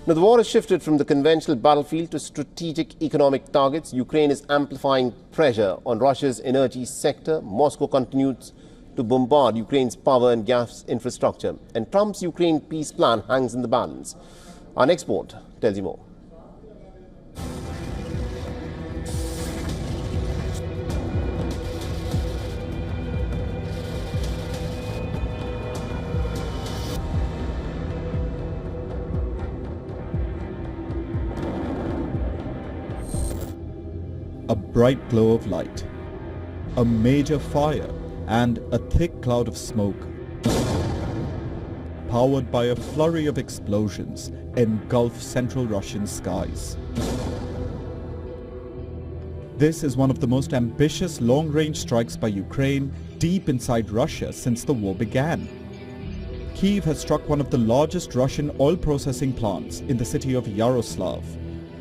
Now, the war has shifted from the conventional battlefield to strategic economic targets. Ukraine is amplifying pressure on Russia's energy sector. Moscow continues to bombard Ukraine's power and gas infrastructure. And Trump's Ukraine peace plan hangs in the balance. Our next report tells you more. A bright glow of light, a major fire, and a thick cloud of smoke, powered by a flurry of explosions, engulf central Russian skies. This is one of the most ambitious long-range strikes by Ukraine deep inside Russia since the war began. Kyiv has struck one of the largest Russian oil processing plants in the city of Yaroslav.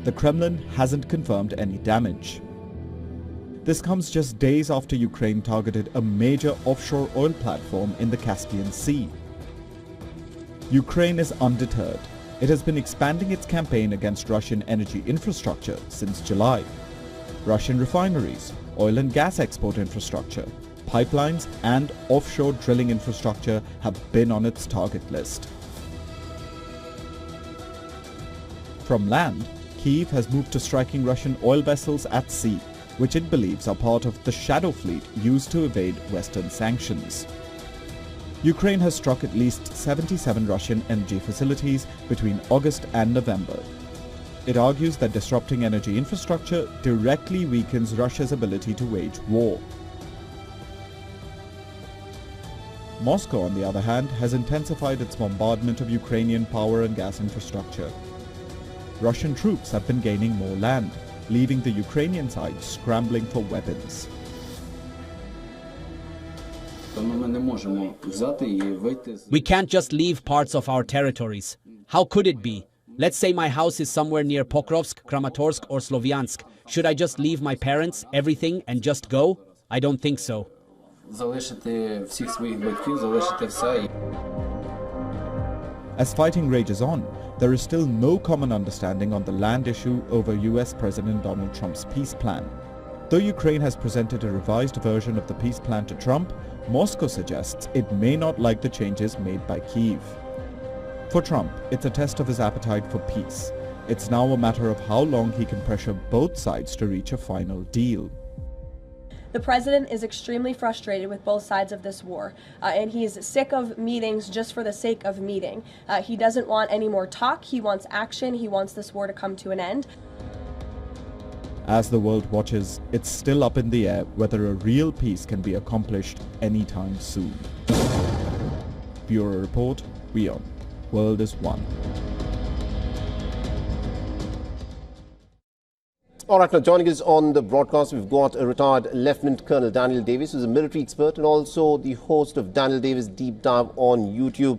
The Kremlin hasn't confirmed any damage. This comes just days after Ukraine targeted a major offshore oil platform in the Caspian Sea. Ukraine is undeterred. It has been expanding its campaign against Russian energy infrastructure since July. Russian refineries, oil and gas export infrastructure, pipelines and offshore drilling infrastructure have been on its target list. From land, Kyiv has moved to striking Russian oil vessels at sea, which it believes are part of the shadow fleet used to evade Western sanctions. Ukraine has struck at least 77 Russian energy facilities between August and November. It argues that disrupting energy infrastructure directly weakens Russia's ability to wage war. Moscow, on the other hand, has intensified its bombardment of Ukrainian power and gas infrastructure. Russian troops have been gaining more land, leaving the Ukrainian side scrambling for weapons. We can't just leave parts of our territories. How could it be? Let's say my house is somewhere near Pokrovsk, Kramatorsk or Sloviansk. Should I just leave my parents, everything, and just go? I don't think so. As fighting rages on, there is still no common understanding on the land issue over US President Donald Trump's peace plan. Though Ukraine has presented a revised version of the peace plan to Trump, Moscow suggests it may not like the changes made by Kyiv. For Trump, it's a test of his appetite for peace. It's now a matter of how long he can pressure both sides to reach a final deal. The president is extremely frustrated with both sides of this war, and he's sick of meetings just for the sake of meeting. He doesn't want any more talk, he wants action, he wants this war to come to an end. As the world watches, it's still up in the air whether a real peace can be accomplished anytime soon. Bureau Report, WION. World is one. All right, now joining us on the broadcast, we've got a retired Lieutenant Colonel Daniel Davis, who's a military expert and also the host of Daniel Davis Deep Dive on YouTube.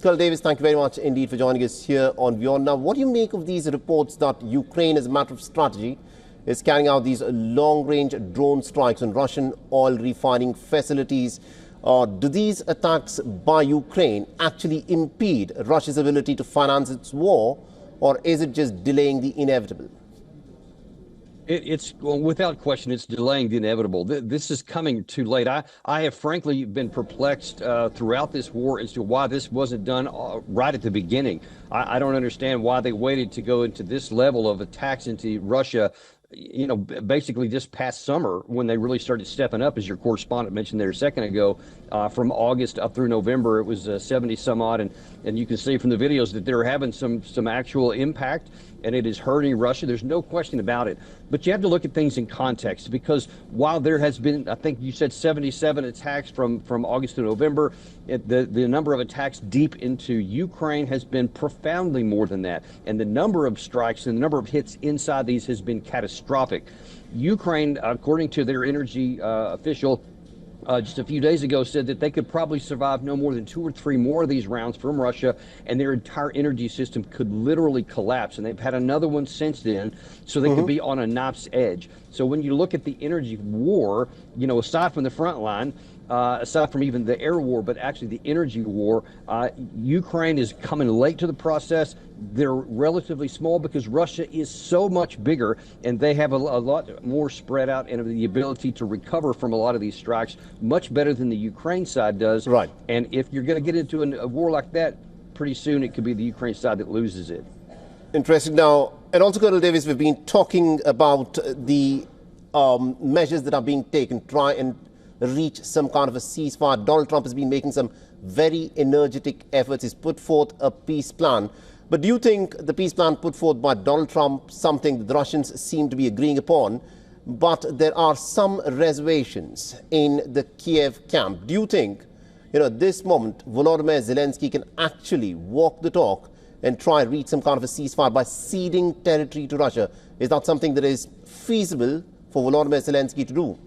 Colonel Davis, thank you very much indeed for joining us here on WION. Now, what do you make of these reports that Ukraine, as a matter of strategy, is carrying out these long-range drone strikes on Russian oil refining facilities? Do these attacks by Ukraine actually impede Russia's ability to finance its war, or is it just delaying the inevitable? It's well, without question, it's delaying the inevitable. This is coming too late. I have frankly been perplexed throughout this war as to why this wasn't done right at the beginning. I don't understand why they waited to go into this level of attacks into Russia, you know, basically just past summer when they really started stepping up, as your correspondent mentioned there a second ago. From August up through November, it was 70 some odd, and you can see from the videos that they're having some actual impact, and it is hurting Russia. There's no question about it. But you have to look at things in context, because while there has been, I think you said 77 attacks from August to November, the number of attacks deep into Ukraine has been profoundly more than that. And the number of strikes and the number of hits inside these has been catastrophic. Ukraine, according to their energy official, just a few days ago, said that they could probably survive no more than 2 or 3 more of these rounds from Russia, and their entire energy system could literally collapse. And they've had another one since then, so they could be on a knife's edge. So when you look at the energy war, you know, aside from the front line, aside from even the air war, but actually the energy war, Ukraine is coming late to the process. they're relatively small because Russia is so much bigger, and they have a lot more spread out and the ability to recover from a lot of these strikes much better than the Ukraine side does. Right. And if you're going to get into a war like that, pretty soon it could be the Ukraine side that loses it. Interesting. Now, and also, Colonel Davis, we've been talking about the measures that are being taken to try and reach some kind of a ceasefire. Donald Trump has been making some very energetic efforts. He's put forth a peace plan. But do you think the peace plan put forth by Donald Trump, something that the Russians seem to be agreeing upon, but there are some reservations in the Kiev camp? Do you think, at this moment, Volodymyr Zelensky can actually walk the talk and try and reach some kind of a ceasefire by ceding territory to Russia? Is that something that is feasible for Volodymyr Zelensky to do?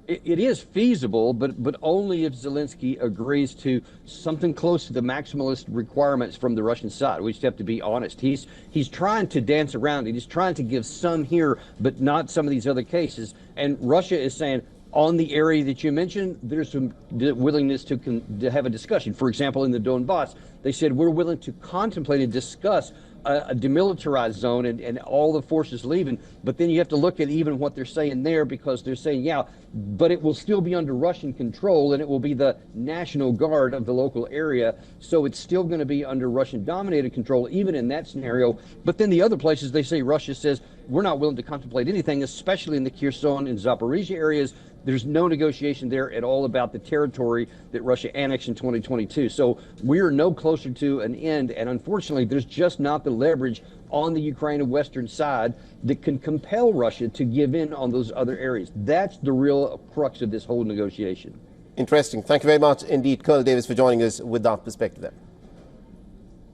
It is feasible, but only if Zelensky agrees to something close to the maximalist requirements from the Russian side. We just have to be honest. He's trying to dance around it. He's trying to give some here, but not some of these other cases. And Russia is saying, on the area that you mentioned, there's some willingness to have a discussion. For example, in the Donbass, they said, we're willing to contemplate and discuss a demilitarized zone and all the forces leaving. But then you have to look at even what they're saying there, because they're saying, yeah, but it will still be under Russian control, and it will be the National Guard of the local area. So it's still going to be under Russian dominated control, even in that scenario. But then the other places, they say, Russia says, we're not willing to contemplate anything, especially in the Kherson and Zaporizhia areas. There's no negotiation there at all about the territory that Russia annexed in 2022. So we're no closer to an end. And unfortunately, there's just not the leverage on the Ukraine and Western side that can compel Russia to give in on those other areas. That's the real crux of this whole negotiation. Interesting. Thank you very much indeed, Colonel Davis, for joining us with that perspective there.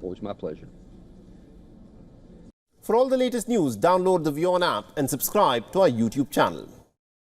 Always my pleasure. For all the latest news, download the WION app and subscribe to our YouTube channel.